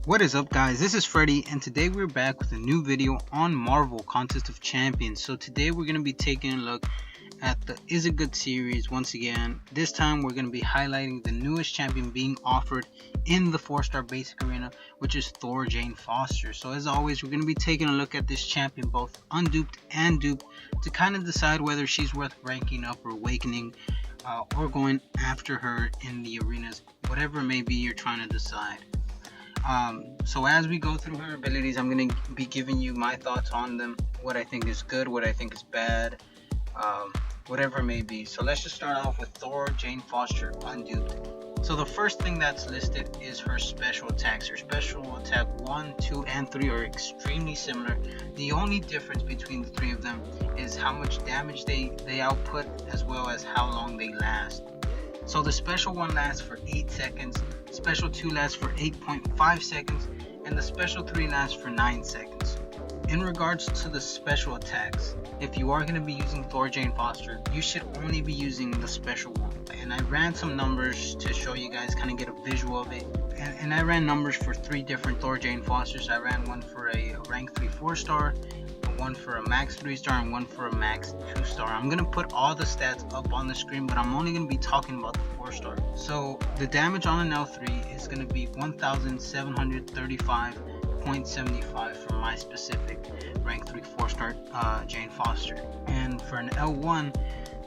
What is up, guys? This is Freddy, and today we're back with a new video on Marvel Contest of Champions. So today we're going to be taking a look at the Is It Good series once again. This time we're going to be highlighting the newest champion being offered in the 4-star basic arena, which is Thor Jane Foster. So as always, we're going to be taking a look at this champion, both unduped and duped, to kind of decide whether she's worth ranking up or awakening, or going after her in the arenas, whatever it may be you're trying to decide. So as we go through her abilities, I'm going to be giving you my thoughts on them, what I think is good, what I think is bad, whatever it may be. So let's just start off with Thor Jane Foster unduped. So the first thing that's listed is her special attacks. Her special attack 1, 2, and 3 are extremely similar. The only difference between the three of them is how much damage they output, as well as how long they last. So the special 1 lasts for 8 seconds, special 2 lasts for 8.5 seconds, and the special 3 lasts for 9 seconds. In regards to the special attacks, if you are going to be using Thor Jane Foster, you should only be using the special 1. And I ran some numbers to show you guys, kind of get a visual of it. And I ran numbers for 3 different Thor Jane Fosters. I ran one for a rank 3 4-star, one for a max 3-star, and one for a max 2-star. I'm going to put all the stats up on the screen, but I'm only going to be talking about the 4-star. So the damage on an L3 is going to be 1735.75 for my specific rank 3 4-star Jane Foster. And for an L1,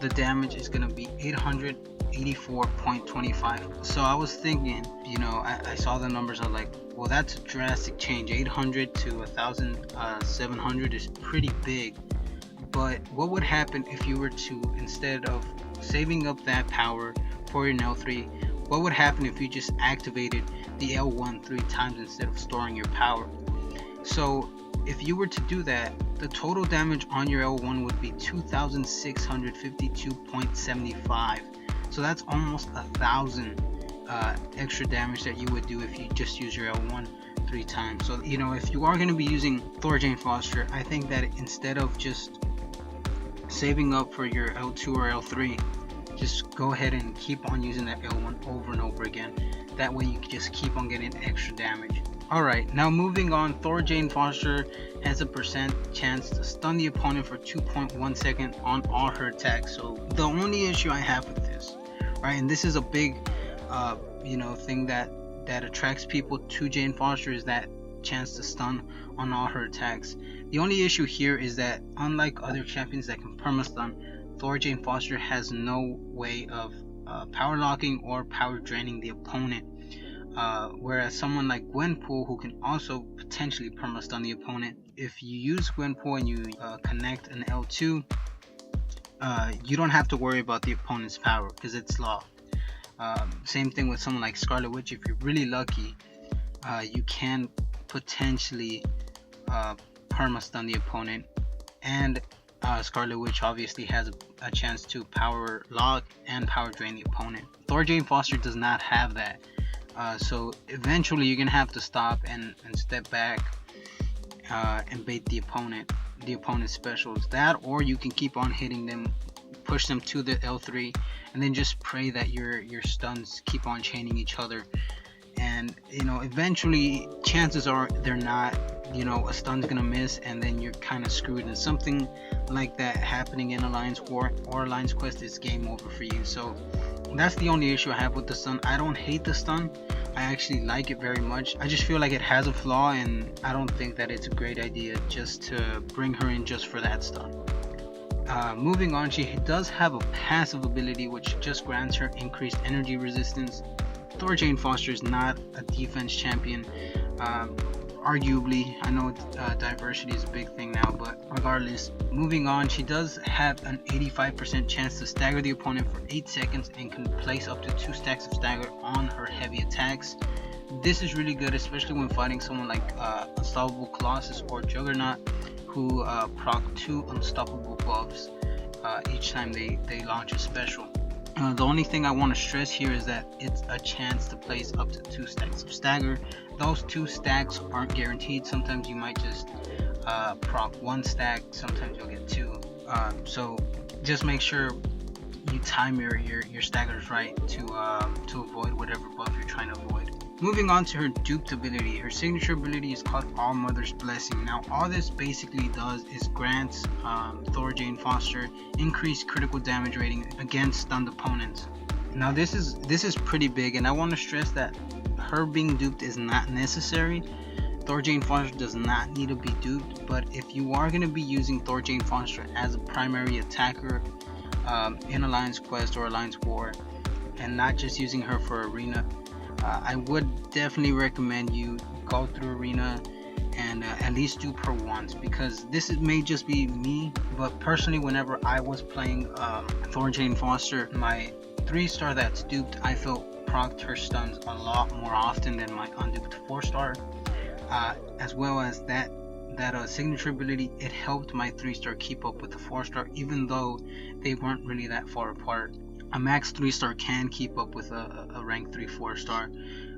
the damage is going to be 884.25. So I was thinking, you know, I saw the numbers, I was like, well, that's a drastic change. 800 to 1700 is pretty big. But what would happen if you were to, instead of saving up that power for your L3, what would happen if you just activated the L1 3 times instead of storing your power? So if you were to do that, the total damage on your L1 would be 2652.75. so that's almost 1,000 extra damage that you would do if you just use your L1 3 times. So, you know, if you are going to be using Thor Jane Foster, I think that instead of just saving up for your L2 or L3, just go ahead and keep on using that L1 over and over again. That way you can just keep on getting extra damage. Alright, now moving on, Thor Jane Foster has a % chance to stun the opponent for 2.1 seconds on all her attacks. So the only issue I have with this, right, and this is a big you know, thing that attracts people to Jane Foster, is that chance to stun on all her attacks. The only issue here is that unlike other champions that can perma-stun, Thor Jane Foster has no way of power locking or power draining the opponent. Whereas someone like Gwenpool, who can also potentially perma-stun the opponent, if you use Gwenpool and you connect an L2, you don't have to worry about the opponent's power because it's locked. Same thing with someone like Scarlet Witch. If you're really lucky, you can potentially perma-stun the opponent, and Scarlet Witch obviously has a chance to power lock and power drain the opponent. Thor Jane Foster does not have that. So eventually you're gonna have to stop and step back and bait the opponent's specials. That, or you can keep on hitting them, push them to the L3, and then just pray that your stuns keep on chaining each other. And you know, eventually chances are they're not, you know, a stun's gonna miss and then you're kind of screwed. And something like that happening in Alliance War or Alliance Quest is game over for you. So that's the only issue I have with the stun. I don't hate the stun, I actually like it very much. I just feel like it has a flaw, and I don't think that it's a great idea just to bring her in just for that stun. Moving on, she does have a passive ability which just grants her increased energy resistance. Thor Jane Foster is not a defense champion, arguably. I know diversity is a big thing now, but regardless. Moving on, she does have an 85% chance to stagger the opponent for 8 seconds and can place up to 2 stacks of stagger on her heavy attacks. This is really good, especially when fighting someone like Unstoppable Colossus or Juggernaut, who proc 2 unstoppable buffs each time they launch a special. The only thing I want to stress here is that it's a chance to place up to 2 stacks of stagger. Those 2 stacks aren't guaranteed. Sometimes you might just proc 1 stack, sometimes you'll get 2. So just make sure you time your staggers right to avoid whatever buff you're trying to avoid. Moving on to her duped ability. Her signature ability is called All Mother's Blessing. Now all this basically does is grants Thor Jane Foster increased critical damage rating against stunned opponents. Now this is pretty big, and I want to stress that her being duped is not necessary. Thor Jane Foster does not need to be duped, but if you are going to be using Thor Jane Foster as a primary attacker in Alliance Quest or Alliance War, and not just using her for Arena, I would definitely recommend you go through Arena and at least dupe her once, because may just be me, but personally whenever I was playing Thor Jane Foster, my 3-star that's duped, I felt procced her stuns a lot more often than my unduped 4-star, as well as that signature ability. It helped my 3-star keep up with the 4-star, even though they weren't really that far apart. A max 3-star can keep up with a rank 3 4-star,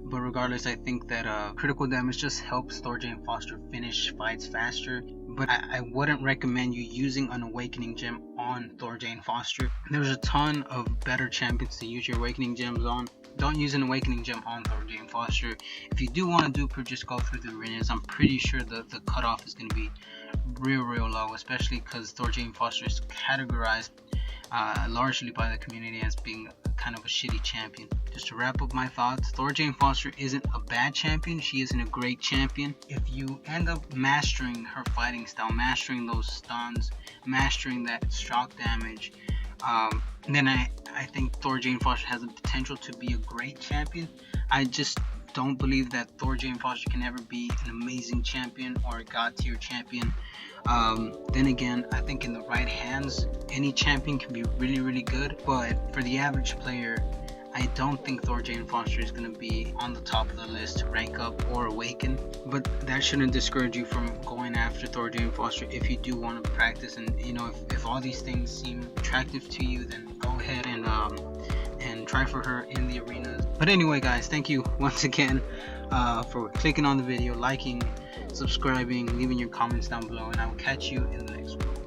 but regardless, I think that critical damage just helps Thor Jane Foster finish fights faster. But I wouldn't recommend you using an Awakening Gem on Thor Jane Foster. There's a ton of better champions to use your Awakening Gems on. Don't use an Awakening Gem on Thor Jane Foster. If you do want to dupe her, just go through the arenas. I'm pretty sure the cutoff is going to be real low, especially because Thor Jane Foster is categorized largely by the community as being kind of a shitty champion. Just to wrap up my thoughts, Thor Jane Foster isn't a bad champion, she isn't a great champion. If you end up mastering her fighting style, mastering those stuns, mastering that shock damage, then I think Thor Jane Foster has the potential to be a great champion. I just don't believe that Thor Jane Foster can ever be an amazing champion or a god tier champion. Then again, I think in the right hands, any champion can be really good, but for the average player, I don't think Thor Jane Foster is going to be on the top of the list to rank up or awaken. But that shouldn't discourage you from going after Thor Jane Foster if you do want to practice. And you know, if all these things seem attractive to you, then go ahead and try for her in the arenas. But anyway guys, thank you once again for clicking on the video, liking, subscribing, leaving your comments down below, and I will catch you in the next one.